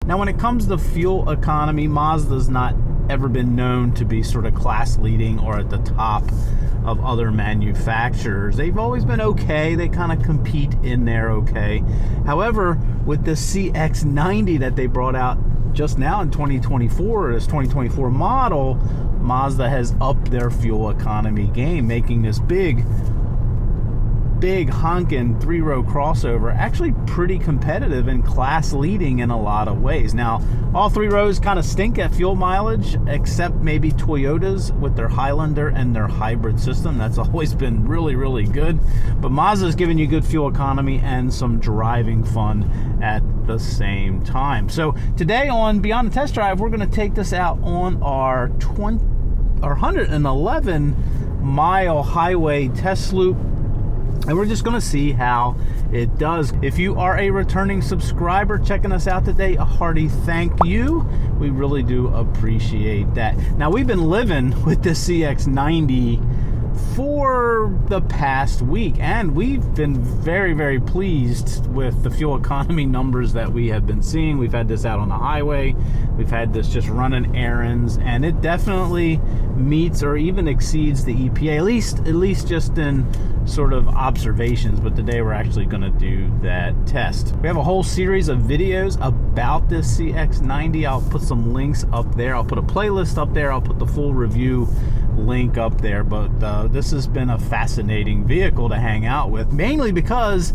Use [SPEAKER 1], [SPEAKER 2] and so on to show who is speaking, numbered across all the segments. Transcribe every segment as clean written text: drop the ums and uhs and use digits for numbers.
[SPEAKER 1] Now, when it comes to fuel economy, Mazda's not ever been known to be sort of class leading or at the top of other manufacturers. They've always been okay. They kind of compete in there okay. However, with the CX-90 that they brought out just now in 2024, this 2024 model, Mazda has upped their fuel economy game, making this big honkin' 3-row crossover actually pretty competitive and class leading in a lot of ways. Now, all 3 rows kind of stink at fuel mileage, except maybe Toyota's with their Highlander and their hybrid system. That's always been really, really good. But Mazda's giving you good fuel economy and some driving fun at the same time. So today on Beyond the Test Drive, we're going to take this out on our 111 mile highway test loop. And we're just going to see how it does. If you are a returning subscriber checking us out today, a hearty thank you. We really do appreciate that. Now, we've been living with the CX-90 for the past week, and we've been very, very pleased with the fuel economy numbers that we have been seeing. We've had this out on the highway. We've had this just running errands, and it definitely meets or even exceeds the EPA, at least just in sort of observations. But today we're actually going to do that test. We have a whole series of videos about this CX-90. I'll put some links up there. I'll put a playlist up there. I'll put the full review link up there. But this has been a fascinating vehicle to hang out with, mainly because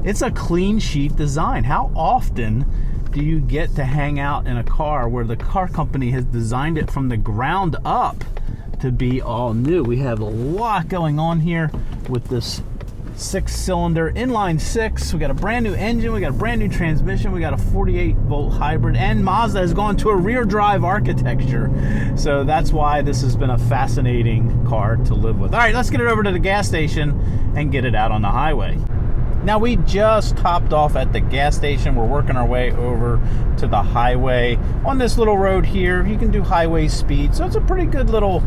[SPEAKER 1] it's a clean sheet design. How often do you get to hang out in a car where the car company has designed it from the ground up to be all new? We have a lot going on here with this 6-cylinder inline 6. We got a brand new engine, we got a brand new transmission, we got a 48-volt hybrid, and Mazda has gone to a rear drive architecture. So that's why this has been a fascinating car to live with. All right, let's get it over to the gas station and get it out on the highway. Now, we just topped off at the gas station. We're working our way over to the highway. On this little road here, you can do highway speed, so it's a pretty good little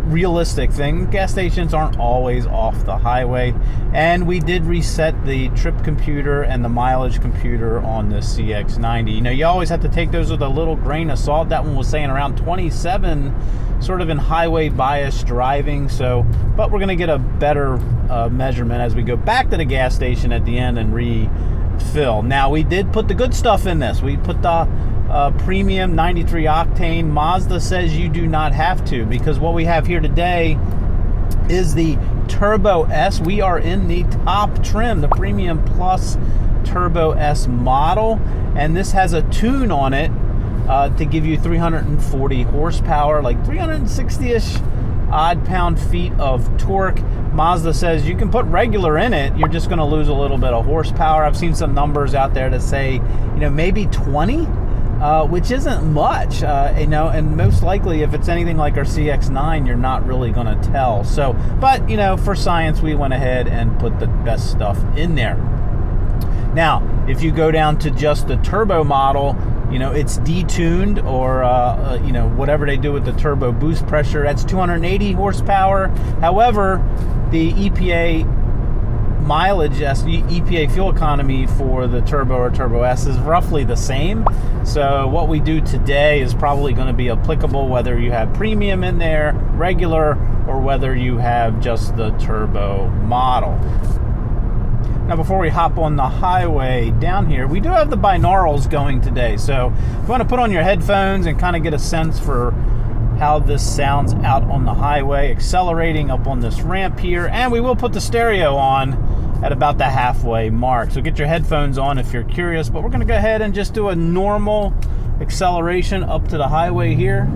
[SPEAKER 1] realistic thing. Gas stations aren't always off the highway. And we did reset the trip computer and the mileage computer on the CX-90. You know, you always have to take those with a little grain of salt. That one was saying around 27, sort of in highway bias driving. So, but we're going to get a better measurement as we go back to the gas station at the end and refill. Now, we did put the good stuff in this. We put the premium 93 octane. Mazda says you do not have to, because what we have here today is the Turbo S. We are in the top trim, the Premium Plus Turbo S model, and this has a tune on it to give you 340 horsepower, like 360-ish odd pound-feet of torque. Mazda says you can put regular in it, you're just going to lose a little bit of horsepower. I've seen some numbers out there that say, you know, maybe 20, which isn't much, you know, and most likely if it's anything like our CX-9, you're not really going to tell. So, but, you know, for science, we went ahead and put the best stuff in there. Now, if you go down to just the turbo model, you know, it's detuned, or, you know, whatever they do with the turbo boost pressure, that's 280 horsepower. However, the EPA mileage, EPA fuel economy for the Turbo or Turbo S is roughly the same. So what we do today is probably going to be applicable whether you have premium in there, regular, or whether you have just the Turbo model. Now, before we hop on the highway down here, we do have the binaurals going today. So if you want to put on your headphones and kind of get a sense for how this sounds out on the highway, accelerating up on this ramp here, and we will put the stereo on at about the halfway mark. So get your headphones on if you're curious, but we're going to go ahead and just do a normal acceleration up to the highway here.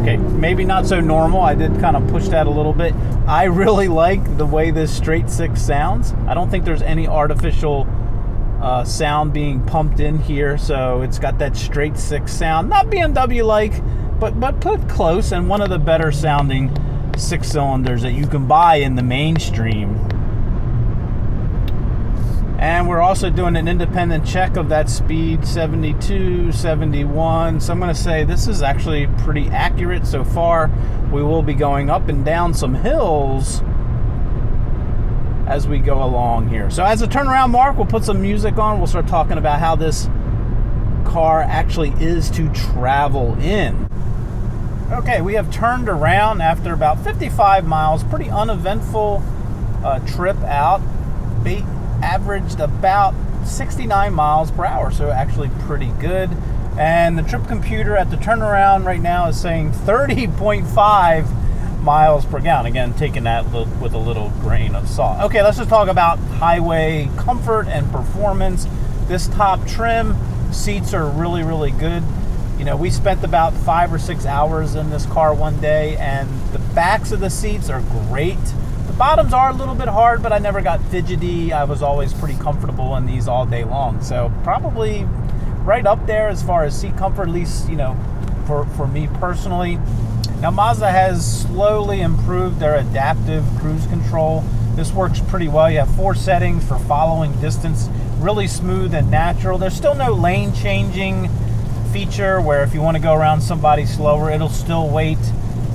[SPEAKER 1] Okay, maybe not so normal. I did kind of push that a little bit. I really like the way this straight six sounds. I don't think there's any artificial sound being pumped in here, so it's got that straight six sound. Not BMW-like, but put close, and one of the better sounding six cylinders that you can buy in the mainstream. And we're also doing an independent check of that speed, 72, 71. So I'm going to say this is actually pretty accurate so far. We will be going up and down some hills as we go along here. So as a turnaround mark, we'll put some music on. We'll start talking about how this car actually is to travel in. Okay, we have turned around after about 55 miles. Pretty uneventful trip out. Averaged about 69 miles per hour, so actually pretty good. And the trip computer at the turnaround right now is saying 30.5 miles per gallon. Again, taking that with a little grain of salt. Okay, let's just talk about highway comfort and performance. This top trim, seats are really, really good. You know, we spent about 5 or 6 hours in this car one day, and the backs of the seats are great. The bottoms are a little bit hard, but I never got fidgety. I was always pretty comfortable in these all day long. So probably right up there as far as seat comfort, at least, you know, for me personally. Now, Mazda has slowly improved their adaptive cruise control. This works pretty well. You have 4 settings for following distance, really smooth and natural. There's still no lane changing feature where if you want to go around somebody slower, it'll still wait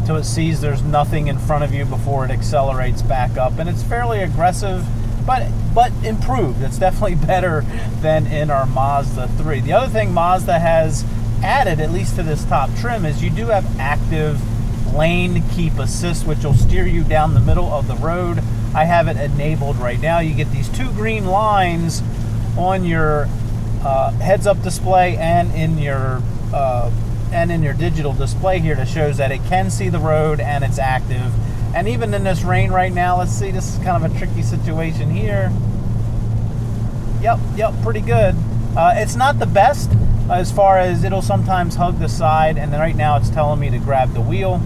[SPEAKER 1] till it sees there's nothing in front of you before it accelerates back up. And it's fairly aggressive, but improved. It's definitely better than in our Mazda 3. The other thing Mazda has added, at least to this top trim, is you do have active lane keep assist, which will steer you down the middle of the road. I have it enabled right now. You get these 2 green lines on your heads-up display and in your digital display here that shows that it can see the road and it's active. And even in this rain right now, let's see, this is kind of a tricky situation here. Yep, pretty good. It's not the best as far as it'll sometimes hug the side, and then right now it's telling me to grab the wheel.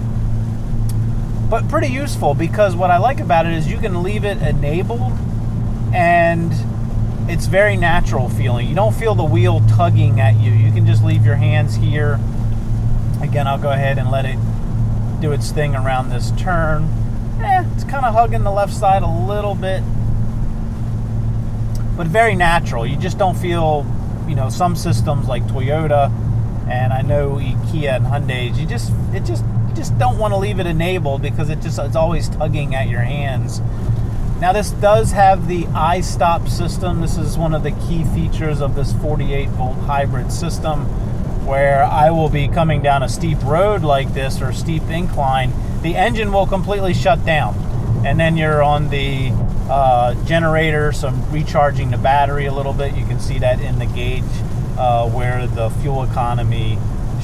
[SPEAKER 1] But pretty useful, because what I like about it is you can leave it enabled and it's very natural feeling. You don't feel the wheel tugging at you. You can just leave your hands here. Again, I'll go ahead and let it do its thing around this turn. It's kind of hugging the left side a little bit, but very natural. You just don't feel, you know, some systems like Toyota, and I know Kia and Hyundai, you just don't want to leave it enabled because it's always tugging at your hands. Now, this does have the iStop system. This is one of the key features of this 48-volt hybrid system, where I will be coming down a steep road like this or steep incline. The engine will completely shut down, and then you're on the generator, some recharging the battery a little bit. You can see that in the gauge where the fuel economy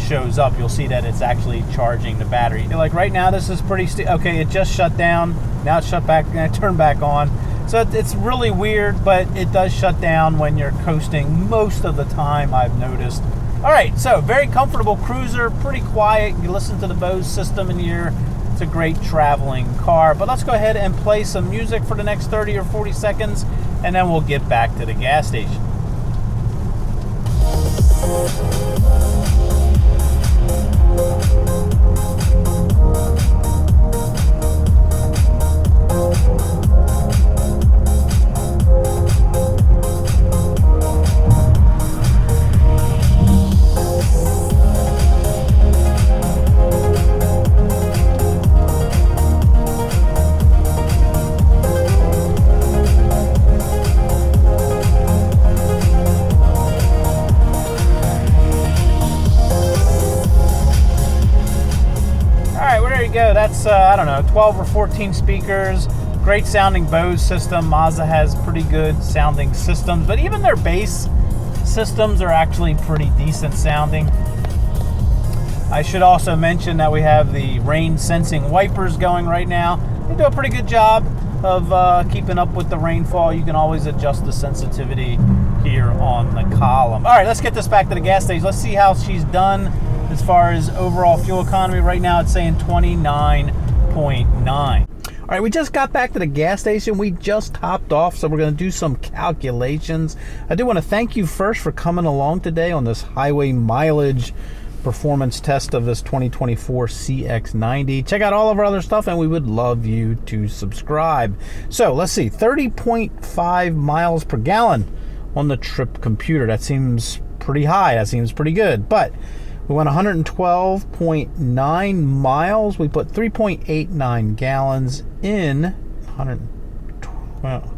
[SPEAKER 1] shows up. You'll see that it's actually charging the battery. Like right now, this is pretty okay, it just shut down. Now it's shut back, and it turned back on. So it's really weird, but it does shut down when you're coasting most of the time, I've noticed. All right, so very comfortable cruiser, pretty quiet. You listen to the Bose system in here. It's a great traveling car. But let's go ahead and play some music for the next 30 or 40 seconds, and then we'll get back to the gas station. Go. That's I don't know, 12 or 14 speakers, great sounding Bose system. Mazda has pretty good sounding systems, but even their bass systems are actually pretty decent sounding. I should also mention that we have the rain sensing wipers going right now. They do a pretty good job of keeping up with the rainfall. You can always adjust the sensitivity here on the column. All right, let's get this back to the gas station. Let's see how she's done as far as overall fuel economy. Right now it's saying 29.9. All right, we just got back to the gas station. We just topped off, so we're going to do some calculations. I do want to thank you first for coming along today on this highway mileage performance test of this 2024 CX-90. Check out all of our other stuff, and we would love you to subscribe. So let's see, 30.5 miles per gallon on the trip computer. That seems pretty high. That seems pretty good, but we went 112.9 miles. We put 3.89 gallons in. 112.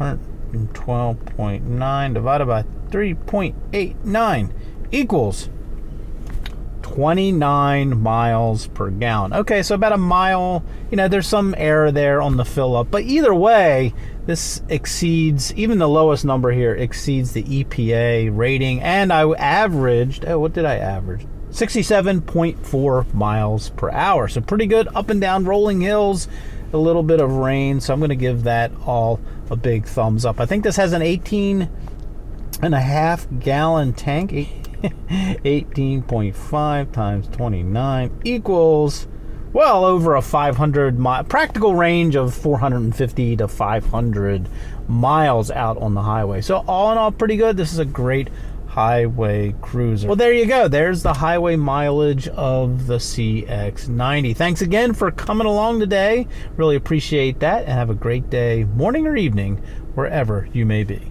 [SPEAKER 1] 112.9 divided by 3.89 equals 29 miles per gallon. Okay, so about a mile. There's some error there on the fill up, but either way, this exceeds, even the lowest number here exceeds the EPA rating, and I averaged, what did I average? 67.4 miles per hour. So pretty good, up and down rolling hills, a little bit of rain, so I'm going to give that all a big thumbs up. I think this has an 18.5 gallon tank. 18.5 times 29 equals well over a 500 mile practical range of 450 to 500 miles out on the highway. So all in all, pretty good. This is a great highway cruiser. Well, there you go. There's the highway mileage of the CX-90. Thanks again for coming along today. Really appreciate that, and have a great day, morning or evening, wherever you may be.